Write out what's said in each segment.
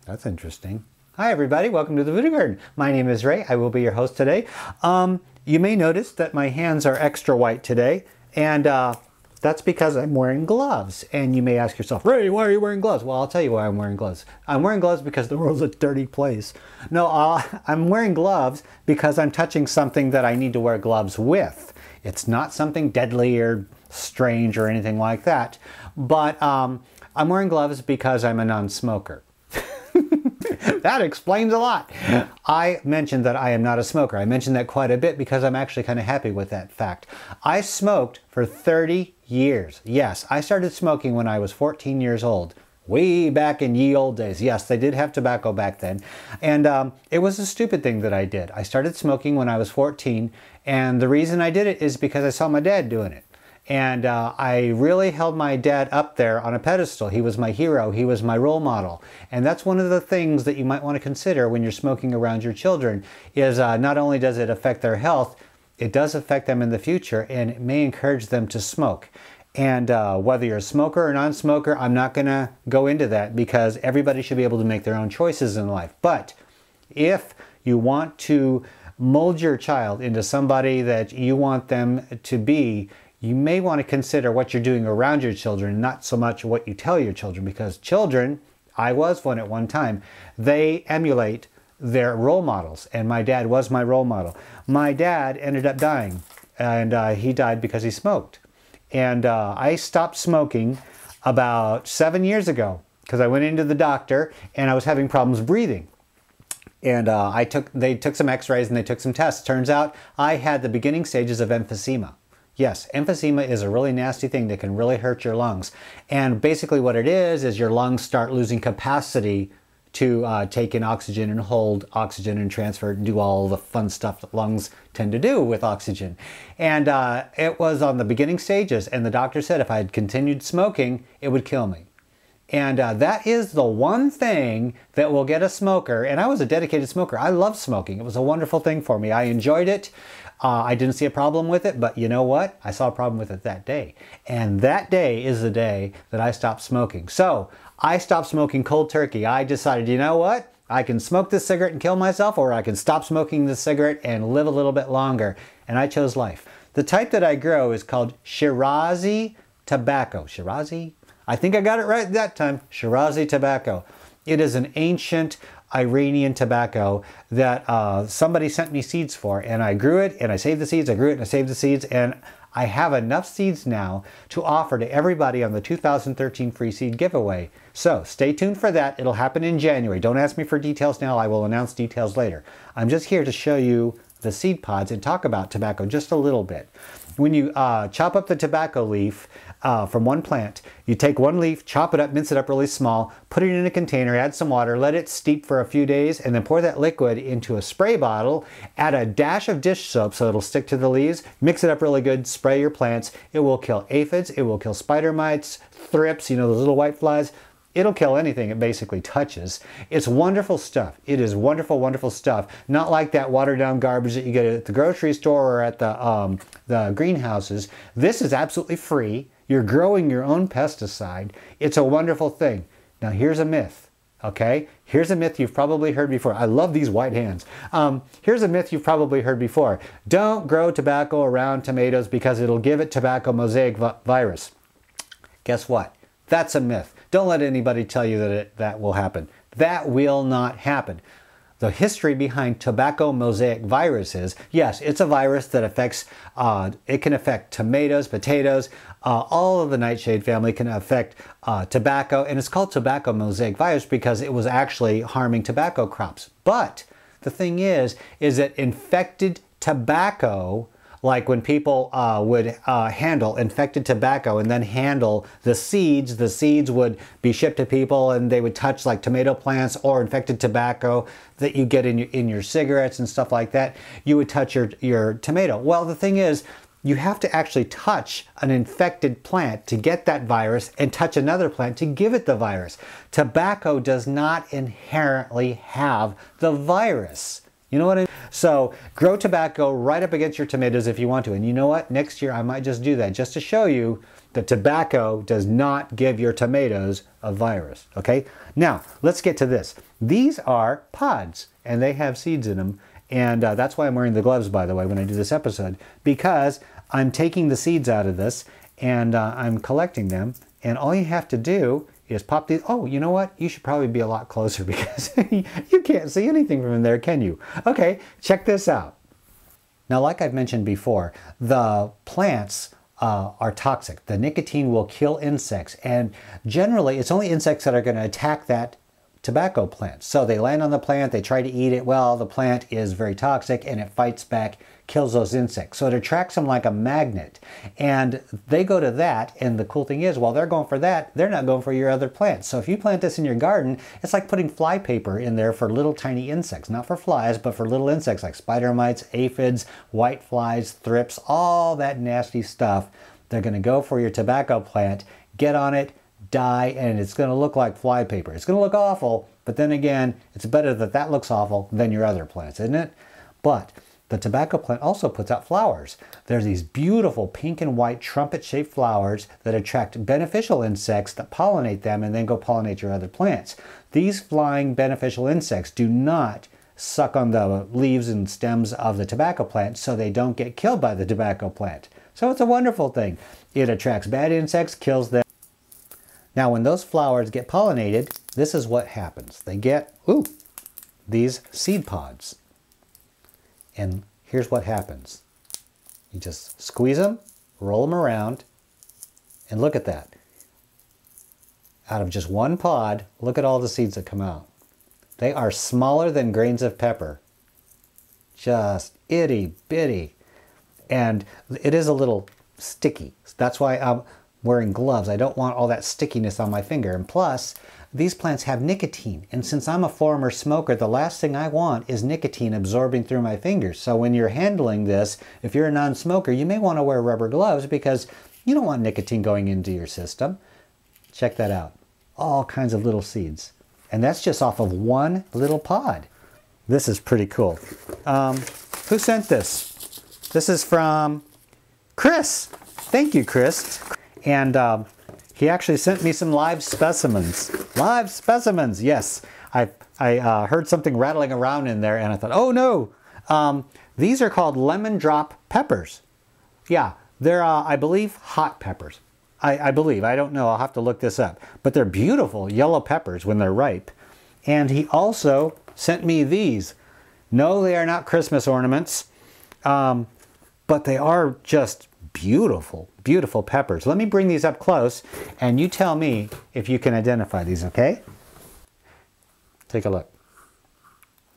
That's interesting. Hi everybody, welcome to the Voodoo Garden. My name is Ray. I will be your host today. You may notice that my hands are extra white today, and that's because I'm wearing gloves. And you may ask yourself, Ray, why are you wearing gloves? Well, I'll tell you why I'm wearing gloves. I'm wearing gloves because the world's a dirty place. No, I'm wearing gloves because I'm touching something that I need to wear gloves with. It's not something deadly or strange or anything like that, but I'm wearing gloves because I'm a non-smoker. That explains a lot. I mentioned that I am not a smoker. I mentioned that quite a bit because I'm actually kind of happy with that fact. I smoked for 30 years. Yes, I started smoking when I was 14 years old. Way back in ye old days. Yes, they did have tobacco back then. And it was a stupid thing that I did. I started smoking when I was 14, and the reason I did it is because I saw my dad doing it. And I really held my dad up there on a pedestal. He was my hero. He was my role model. And that's one of the things that you might want to consider when you're smoking around your children is not only does it affect their health, it does affect them in the future, and it may encourage them to smoke. And whether you're a smoker or non-smoker, I'm not going to go into that because everybody should be able to make their own choices in life. But if you want to mold your child into somebody that you want them to be, you may want to consider what you're doing around your children, not so much what you tell your children, because children, I was one at one time, they emulate their role models, and my dad was my role model. My dad ended up dying, and he died because he smoked. And I stopped smoking about 7 years ago because I went into the doctor and I was having problems breathing. And they took some x-rays and they took some tests. Turns out I had the beginning stages of emphysema. Yes, emphysema is a really nasty thing that can really hurt your lungs. And basically what it is your lungs start losing capacity to take in oxygen and hold oxygen and transfer it and do all the fun stuff that lungs tend to do with oxygen. And it was on the beginning stages, and the doctor said if I had continued smoking, it would kill me. And that is the one thing that will get a smoker, and I was a dedicated smoker. I loved smoking. It was a wonderful thing for me. I enjoyed it. I didn't see a problem with it, but you know what? I saw a problem with it that day. And that day is the day that I stopped smoking. So I stopped smoking cold turkey. I decided, you know what? I can smoke this cigarette and kill myself, or I can stop smoking this cigarette and live a little bit longer. And I chose life. The type that I grow is called Shirazi tobacco. Shirazi? I think I got it right that time. Shirazi tobacco. It is an ancient Iranian tobacco that somebody sent me seeds for, and I grew it and I saved the seeds, I grew it and I saved the seeds, and I have enough seeds now to offer to everybody on the 2013 free seed giveaway. So stay tuned for that. It'll happen in January. Don't ask me for details now. I will announce details later. I'm just here to show you the seed pods and talk about tobacco just a little bit. When you chop up the tobacco leaf from one plant, you take one leaf, chop it up, mince it up really small, put it in a container, add some water, let it steep for a few days, and then pour that liquid into a spray bottle, add a dash of dish soap so it'll stick to the leaves, mix it up really good, spray your plants. It will kill aphids, it will kill spider mites, thrips, you know, those little white flies. It'll kill anything it basically touches. It's wonderful stuff. It is wonderful, wonderful stuff. Not like that watered down garbage that you get at the grocery store or at the greenhouses. This is absolutely free. You're growing your own pesticide. It's a wonderful thing. Now here's a myth, okay? Here's a myth you've probably heard before. I love these white hands. Here's a myth you've probably heard before. Don't grow tobacco around tomatoes because it'll give it tobacco mosaic virus. Guess what? That's a myth. Don't let anybody tell you that that will happen. That will not happen. The history behind tobacco mosaic virus is, yes, it's a virus that affects, it can affect tomatoes, potatoes, all of the nightshade family can affect tobacco, and it's called tobacco mosaic virus because it was actually harming tobacco crops. But the thing is that infected tobacco, like when people would handle infected tobacco and then handle the seeds would be shipped to people and they would touch like tomato plants or infected tobacco that you get in your cigarettes and stuff like that. You would touch your tomato. Well, the thing is, you have to actually touch an infected plant to get that virus and touch another plant to give it the virus. Tobacco does not inherently have the virus. You know what I mean? So grow tobacco right up against your tomatoes if you want to. And you know what? Next year I might just do that just to show you that tobacco does not give your tomatoes a virus. Okay? Now, let's get to this. These are pods and they have seeds in them. And that's why I'm wearing the gloves, by the way, when I do this episode, because I'm taking the seeds out of this and I'm collecting them. And all you have to do is pop these. Oh, you know what? You should probably be a lot closer because you can't see anything from in there, can you? Okay, check this out. Now, like I've mentioned before, the plants are toxic. The nicotine will kill insects, and generally it's only insects that are going to attack that tobacco plant. So they land on the plant, they try to eat it. Well, the plant is very toxic and it fights back, kills those insects. So it attracts them like a magnet. And they go to that, and the cool thing is, while they're going for that, they're not going for your other plants. So if you plant this in your garden, it's like putting fly paper in there for little tiny insects. Not for flies, but for little insects like spider mites, aphids, white flies, thrips, all that nasty stuff. They're going to go for your tobacco plant, get on it, die, and it's going to look like fly paper. It's going to look awful, but then again, it's better that that looks awful than your other plants, isn't it? But the tobacco plant also puts out flowers. There's these beautiful pink and white trumpet-shaped flowers that attract beneficial insects that pollinate them and then go pollinate your other plants. These flying beneficial insects do not suck on the leaves and stems of the tobacco plant so they don't get killed by the tobacco plant. So it's a wonderful thing. It attracts bad insects, kills them. Now, when those flowers get pollinated, this is what happens. They get, these seed pods. And here's what happens. You just squeeze them, roll them around, and look at that. Out of just one pod, look at all the seeds that come out. They are smaller than grains of pepper. Just itty bitty. And it is a little sticky. That's why I'm wearing gloves. I don't want all that stickiness on my finger. And plus, these plants have nicotine. And since I'm a former smoker, the last thing I want is nicotine absorbing through my fingers. So when you're handling this, if you're a non-smoker, you may want to wear rubber gloves because you don't want nicotine going into your system. Check that out. All kinds of little seeds. And that's just off of one little pod. This is pretty cool. Who sent this? This is from Chris. Thank you, Chris. And he actually sent me some live specimens. Live specimens, yes. I heard something rattling around in there and I thought, oh no. These are called lemon drop peppers. Yeah, they're, I believe, hot peppers. I believe, I don't know, I'll have to look this up. But they're beautiful yellow peppers when they're ripe. And he also sent me these. No, they are not Christmas ornaments, but they are just beautiful, beautiful peppers. Let me bring these up close and you tell me if you can identify these, okay? Take a look.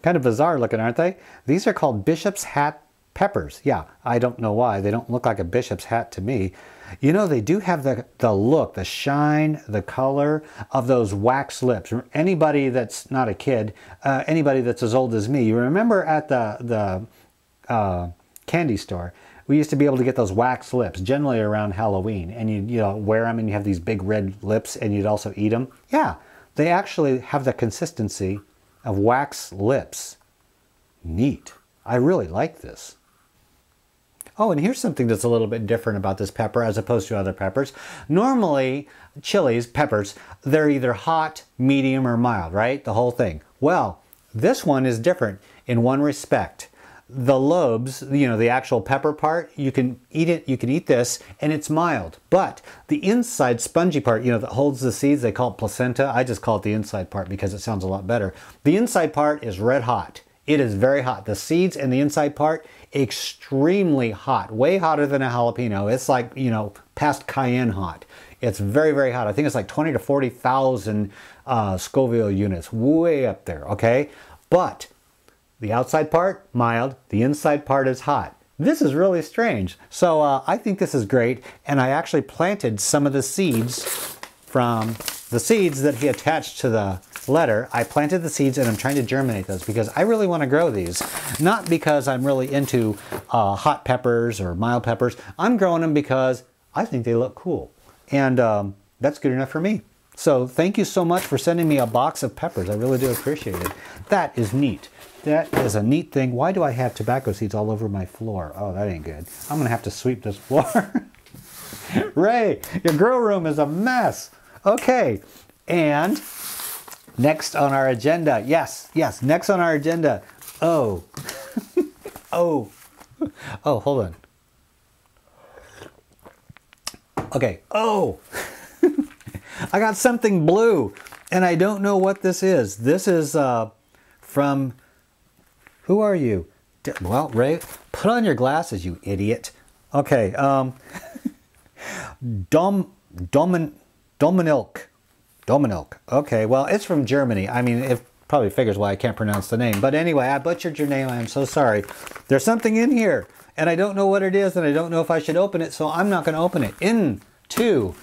Kind of bizarre looking, aren't they? These are called bishop's hat peppers. Yeah, I don't know why. They don't look like a bishop's hat to me. You know, they do have the look, the shine, the color of those wax lips. Anybody that's not a kid, anybody that's as old as me, you remember at the candy store, we used to be able to get those wax lips, generally around Halloween, and you know, wear them and you have these big red lips and you'd also eat them. Yeah, they actually have the consistency of wax lips. Neat. I really like this. Oh, and here's something that's a little bit different about this pepper as opposed to other peppers. Normally, chilies, peppers, they're either hot, medium, or mild, right? The whole thing. Well, this one is different in one respect. The lobes, you know, the actual pepper part, you can eat it, you can eat this, and it's mild. But the inside spongy part, you know, that holds the seeds, they call it placenta. I just call it the inside part because it sounds a lot better. The inside part is red hot. It is very hot. The seeds and the inside part, extremely hot. Way hotter than a jalapeno. It's like, you know, past cayenne hot. It's very, very hot. I think it's like 20 to 40,000 Scoville units. Way up there, okay? But the outside part, mild. The inside part is hot. This is really strange. So I think this is great. And I actually planted some of the seeds from the seeds that he attached to the letter. I planted the seeds and I'm trying to germinate those because I really want to grow these. Not because I'm really into hot peppers or mild peppers. I'm growing them because I think they look cool. And that's good enough for me. So thank you so much for sending me a box of peppers. I really do appreciate it. That is neat. That is a neat thing. Why do I have tobacco seeds all over my floor? Oh, that ain't good. I'm going to have to sweep this floor. Ray, your grow room is a mess. Okay, and next on our agenda, yes, next on our agenda. Oh, oh, hold on. Okay, oh, I got something blue, and I don't know what this is. This is from, who are you? Well, Ray, put on your glasses, you idiot. Okay, Dominic. Okay, well, it's from Germany. I mean, it probably figures why I can't pronounce the name. But anyway, I butchered your name. I'm so sorry. There's something in here, and I don't know what it is, and I don't know if I should open it, so I'm not going to open it. Into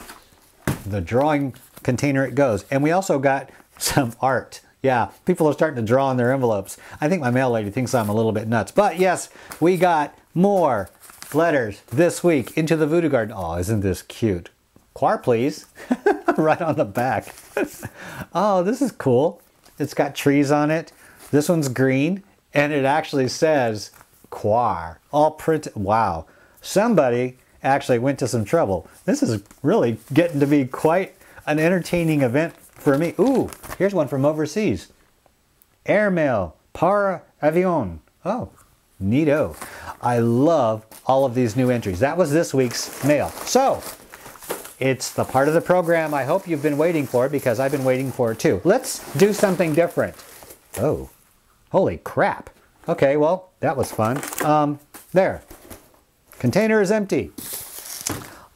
the drawing container it goes. And we also got some art. Yeah, people are starting to draw on their envelopes. I think my mail lady thinks I'm a little bit nuts. But yes, we got more letters this week into the Voodoo Garden. Oh, isn't this cute? Quar, please. Right on the back. Oh, this is cool. It's got trees on it. This one's green, and it actually says Quar. All printed. Wow. Somebody actually went to some trouble. This is really getting to be quite an entertaining event for me. Ooh, here's one from overseas. Airmail par avion. Oh, neato. I love all of these new entries. That was this week's mail. So, it's the part of the program I hope you've been waiting for, because I've been waiting for it too. Let's do something different. Oh, holy crap. Okay, well, that was fun. There. Container is empty.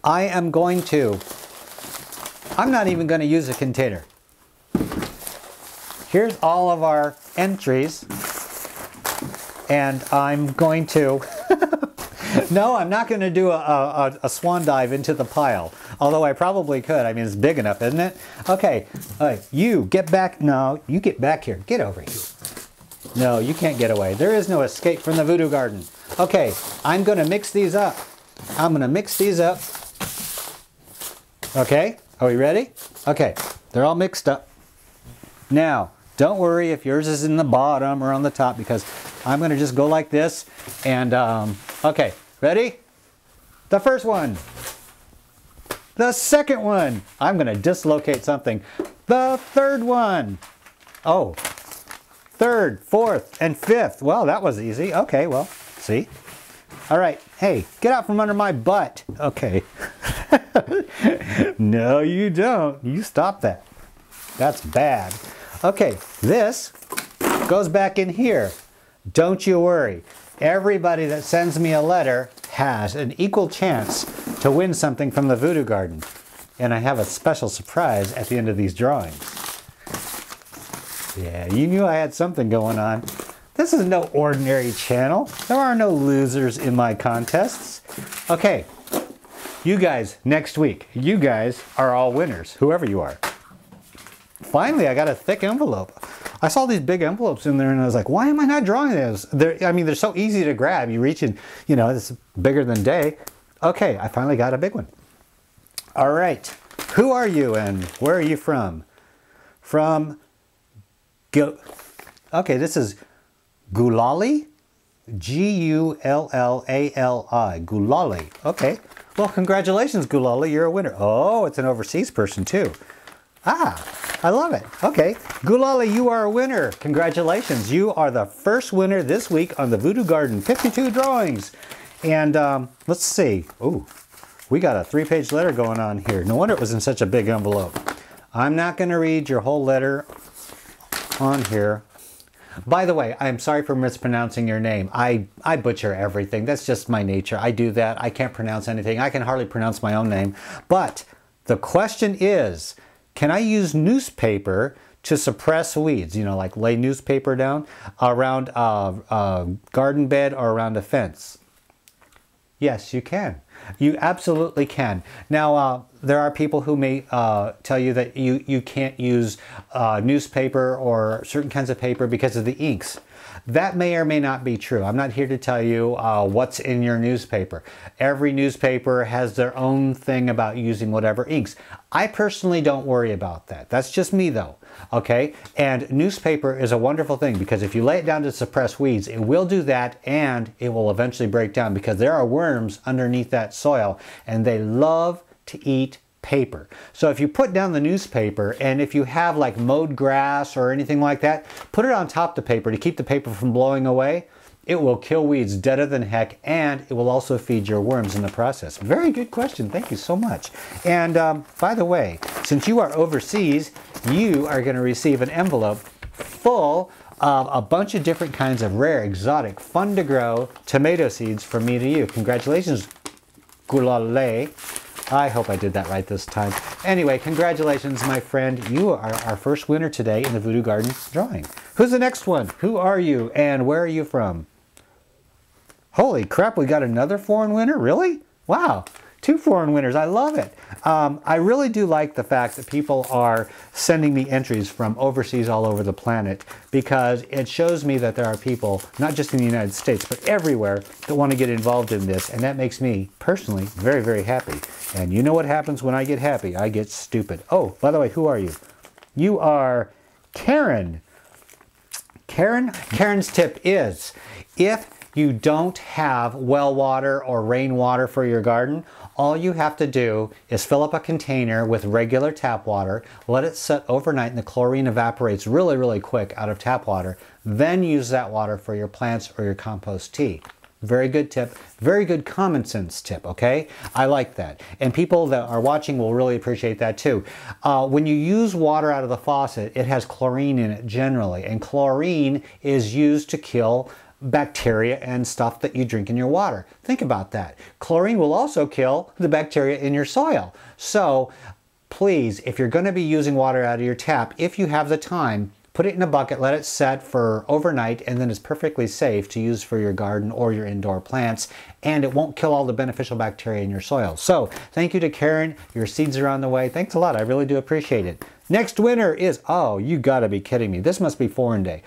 I'm not even going to use a container. Here's all of our entries, and I'm going to... No, I'm not going to do a swan dive into the pile, although I probably could. I mean, it's big enough, isn't it? Okay, you get back. No, you get back here. Get over here. No, you can't get away. There is no escape from the Voodoo Garden. Okay, I'm going to mix these up. Okay, are we ready? Okay, they're all mixed up. Now, don't worry if yours is in the bottom or on the top, because I'm going to just go like this. And, okay, ready? The first one. The second one. I'm going to dislocate something. The third one. Oh, third, fourth, and fifth. Well, that was easy. Okay, well, see? All right, hey, get out from under my butt. Okay. No, you don't. You stop that. That's bad. Okay, this goes back in here. Don't you worry. Everybody that sends me a letter has an equal chance to win something from the Voodoo Garden. And I have a special surprise at the end of these drawings. Yeah, you knew I had something going on. This is no ordinary channel. There are no losers in my contests. Okay, you guys, next week, you guys are all winners, whoever you are. Finally, I got a thick envelope. I saw these big envelopes in there and I was like, why am I not drawing those? I mean, they're so easy to grab. You reach in, you know, it's bigger than day. Okay, I finally got a big one. All right, who are you and where are you from? Okay, this is Gulali? G-U-L-L-A-L-I. Gulali. Okay, well, congratulations, Gulali, you're a winner. Oh, it's an overseas person too. Ah, I love it. Okay, Gulali, you are a winner. Congratulations. You are the first winner this week on the Voodoo Garden 52 drawings. And let's see. Ooh, we got a 3-page letter going on here. No wonder it was in such a big envelope. I'm not going to read your whole letter on here. By the way, I'm sorry for mispronouncing your name. I butcher everything. That's just my nature. I do that. I can't pronounce anything. I can hardly pronounce my own name. But the question is, can I use newspaper to suppress weeds? You know, like lay newspaper down around a garden bed or around a fence? Yes, you can. You absolutely can. Now, there are people who may tell you that you can't use newspaper or certain kinds of paper because of the inks. That may or may not be true. I'm not here to tell you what's in your newspaper. Every newspaper has their own thing about using whatever inks. I personally don't worry about that. That's just me though, okay? And newspaper is a wonderful thing because if you lay it down to suppress weeds, it will do that and it will eventually break down because there are worms underneath that soil and they love to eat paper. So if you put down the newspaper and if you have like mowed grass or anything like that, put it on top of the paper to keep the paper from blowing away. It will kill weeds deader than heck, and it will also feed your worms in the process. Very good question. Thank you so much. And by the way, since you are overseas, you are going to receive an envelope full of a bunch of different kinds of rare, exotic, fun to grow tomato seeds from me to you. Congratulations, Gulale. I hope I did that right this time. Anyway, congratulations, my friend. You are our first winner today in the Voodoo Garden drawing. Who's the next one? Who are you and where are you from? Holy crap, we got another foreign winner? Really? Wow, 2 foreign winners. I love it. I really do like the fact that people are sending me entries from overseas all over the planet because it shows me that there are people, not just in the United States, but everywhere that want to get involved in this. And that makes me personally very, very happy. And you know what happens when I get happy? I get stupid. Oh, by the way, who are you? You are Karen. Karen's tip is, if you don't have well water or rainwater for your garden, all you have to do is fill up a container with regular tap water, let it set overnight and the chlorine evaporates really, really quick out of tap water, then use that water for your plants or your compost tea. Very good tip, very good common sense tip, okay? I like that. And people that are watching will really appreciate that too. When you use water out of the faucet, it has chlorine in it generally, and chlorine is used to kill bacteria and stuff that you drink in your water. Think about that. Chlorine will also kill the bacteria in your soil. So please, if you're going to be using water out of your tap, if you have the time, put it in a bucket, let it set for overnight, and then it's perfectly safe to use for your garden or your indoor plants, and it won't kill all the beneficial bacteria in your soil. So thank you to Karen. Your seeds are on the way. Thanks a lot. I really do appreciate it. Next winner is, oh, you gotta be kidding me. This must be foreign day.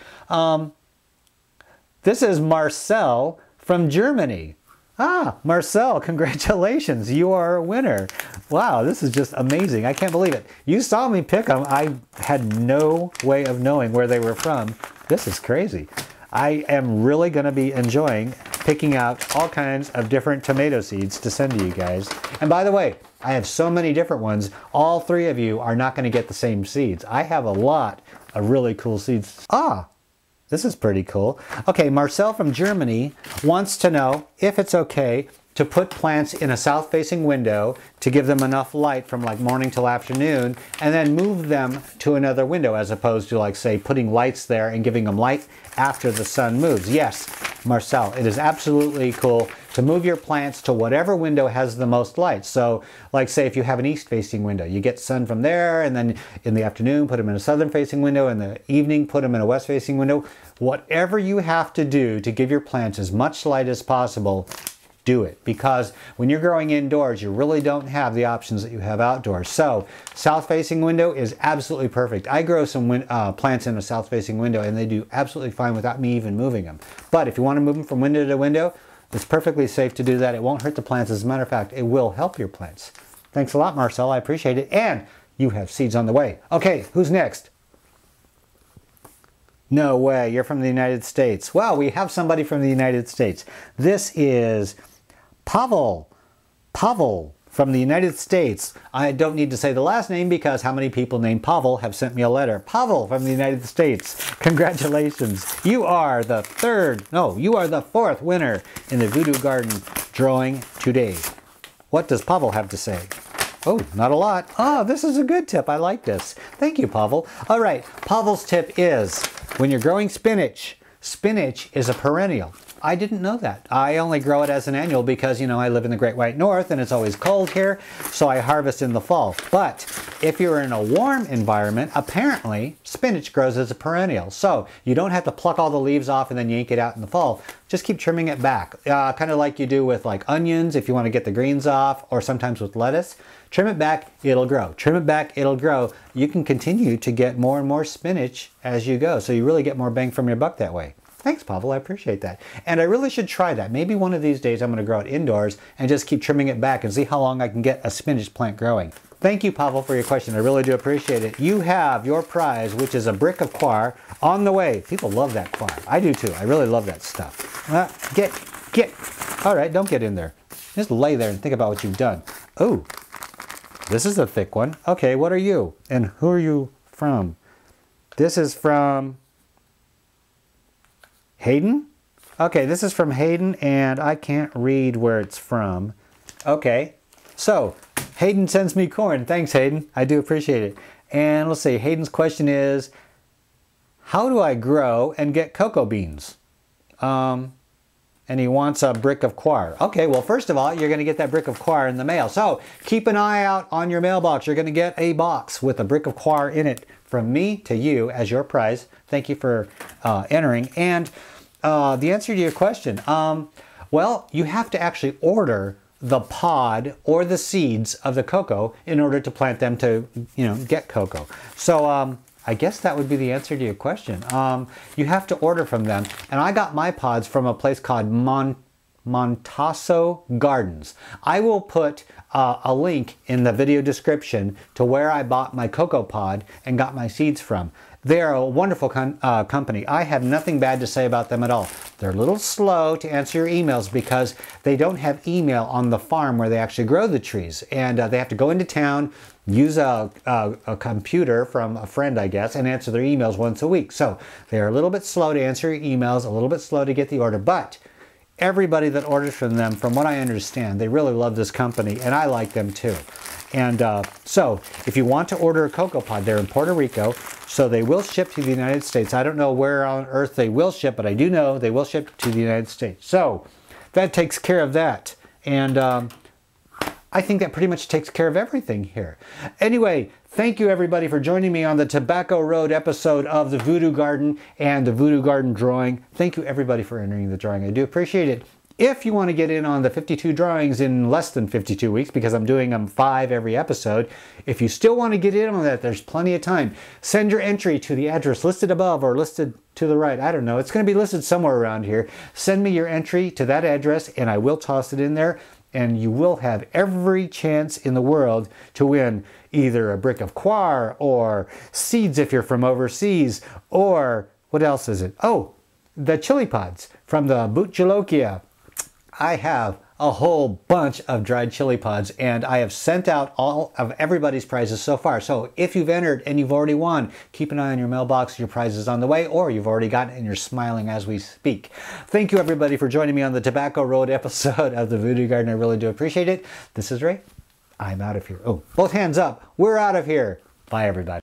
This is Marcel from Germany. Ah, Marcel, congratulations. You are a winner. Wow, this is just amazing. I can't believe it. You saw me pick them. I had no way of knowing where they were from. This is crazy. I am really going to be enjoying picking out all kinds of different tomato seeds to send to you guys. And by the way, I have so many different ones. All 3 of you are not going to get the same seeds. I have a lot of really cool seeds. Ah, this is pretty cool. Okay, Marcel from Germany wants to know if it's okay to put plants in a south-facing window to give them enough light from like morning till afternoon and then move them to another window as opposed to like say putting lights there and giving them light after the sun moves. Yes, Marcel, it is absolutely cool to move your plants to whatever window has the most light. So like say if you have an east-facing window, you get sun from there, and then in the afternoon put them in a southern-facing window, in the evening put them in a west-facing window. Whatever you have to do to give your plants as much light as possible, do it, because when you're growing indoors, you really don't have the options that you have outdoors. So south-facing window is absolutely perfect. I grow some plants in a south-facing window and they do absolutely fine without me even moving them. But if you want to move them from window to window, it's perfectly safe to do that. It won't hurt the plants. As a matter of fact, it will help your plants. Thanks a lot, Marcel. I appreciate it. And you have seeds on the way. Okay, who's next? No way, you're from the United States. Well, we have somebody from the United States. This is Pavel. Pavel from the United States. I don't need to say the last name because how many people named Pavel have sent me a letter. Pavel from the United States. Congratulations. You are the 4th winner in the Voodoo Garden drawing today. What does Pavel have to say? Oh, not a lot. Oh, this is a good tip. I like this. Thank you, Pavel. All right, Pavel's tip is when you're growing spinach, spinach is a perennial. I didn't know that. I only grow it as an annual because, you know, I live in the Great White North and it's always cold here, so I harvest in the fall. But if you're in a warm environment, apparently spinach grows as a perennial. So you don't have to pluck all the leaves off and then yank it out in the fall. Just keep trimming it back. Kind of like you do with like onions if you want to get the greens off, or sometimes with lettuce. Trim it back, it'll grow. Trim it back, it'll grow. You can continue to get more and more spinach as you go. So you really get more bang from your buck that way. Thanks, Pavel. I appreciate that. And I really should try that. Maybe one of these days I'm going to grow it indoors and just keep trimming it back and see how long I can get a spinach plant growing. Thank you, Pavel, for your question. I really do appreciate it. You have your prize, which is a brick of coir, on the way. People love that coir. I do too. I really love that stuff. Get. All right, don't get in there. Just lay there and think about what you've done. Oh, this is a thick one. Okay, what are you? And who are you from? This is from Hayden? Okay, this is from Hayden, and I can't read where it's from. Okay, so Hayden sends me corn. Thanks, Hayden. I do appreciate it. And let's see, Hayden's question is, how do I grow and get cocoa beans? And he wants a brick of coir. Okay, well, first of all, you're going to get that brick of coir in the mail. So keep an eye out on your mailbox. You're going to get a box with a brick of coir in it from me to you as your prize. Thank you for entering. And the answer to your question, well, you have to actually order the pod or the seeds of the cocoa in order to plant them to, get cocoa. So I guess that would be the answer to your question. You have to order from them. And I got my pods from a place called Montasso Gardens. I will put a link in the video description to where I bought my cocoa pod and got my seeds from. They're a wonderful company. I have nothing bad to say about them at all. They're a little slow to answer your emails because they don't have email on the farm where they actually grow the trees. And they have to go into town, use a computer from a friend, I guess, and answer their emails once a week. So they're a little bit slow to answer your emails, a little bit slow to get the order. But everybody that orders from them, from what I understand, they really love this company, and I like them too. And so if you want to order a cocoa pod, they're in Puerto Rico, so they will ship to the United States. I don't know where on earth they will ship, but I do know they will ship to the United States. So that takes care of that. And I think that pretty much takes care of everything here. Anyway, thank you everybody for joining me on the Tobacco Road episode of the Voodoo Garden and the Voodoo Garden drawing. Thank you everybody for entering the drawing. I do appreciate it. If you want to get in on the 52 drawings in less than 52 weeks, because I'm doing them 5 every episode, if you still want to get in on that, there's plenty of time. Send your entry to the address listed above or listed to the right. I don't know. It's going to be listed somewhere around here. Send me your entry to that address and I will toss it in there. And you will have every chance in the world to win either a brick of coir or seeds if you're from overseas, or what else is it? Oh, the chili pods from the Butchalokia. I have a whole bunch of dried chili pods and I have sent out all of everybody's prizes so far. So if you've entered and you've already won, keep an eye on your mailbox. Your prize is on the way, or you've already gotten it and you're smiling as we speak. Thank you everybody for joining me on the Tobacco Road episode of the Voodoo Garden. I really do appreciate it. This is Ray. I'm out of here. Oh, both hands up. We're out of here. Bye everybody.